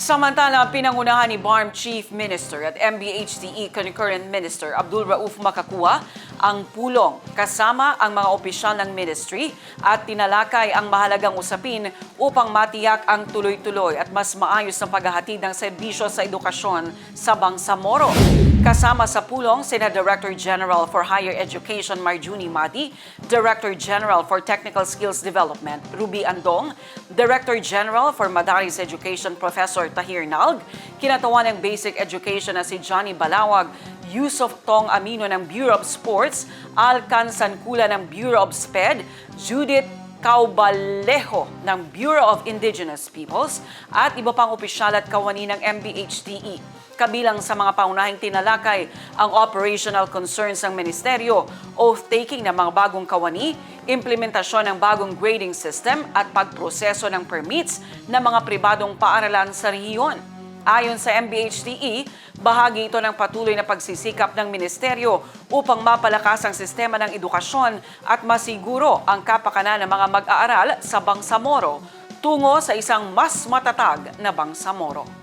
Samantala, pinangunahan ni BARM Chief Minister at MBHTE Concurrent Minister Abdul Rauf Makakua ang pulong kasama ang mga opisyal ng ministry at tinalakay ang mahalagang usapin upang matiyak ang tuloy-tuloy at mas maayos na paghahatid ng serbisyo sa edukasyon sa Bangsamoro. Kasama sa pulong, sina Director General for Higher Education Marjuni Mati, Director General for Technical Skills Development Ruby Andong, Director General for Madaris Education Professor Tahir Nalg, kinatawan ng Basic Education na si Johnny Balawag, Yusuf Tong Amino ng Bureau of Sports, Alcan Sankula ng Bureau of SPED, Judith Caubalejo ng Bureau of Indigenous Peoples at iba pang opisyal at kawani ng MBHTE. Kabilang sa mga paunahing tinalakay ang operational concerns ng ministeryo, oath-taking ng mga bagong kawani, implementasyon ng bagong grading system at pagproseso ng permits ng mga pribadong paaralan sa rehiyon. Ayon sa MBHTE, bahagi ito ng patuloy na pagsisikap ng ministeryo upang mapalakas ang sistema ng edukasyon at masiguro ang kapakanan ng mga mag-aaral sa Bangsamoro tungo sa isang mas matatag na Bangsamoro.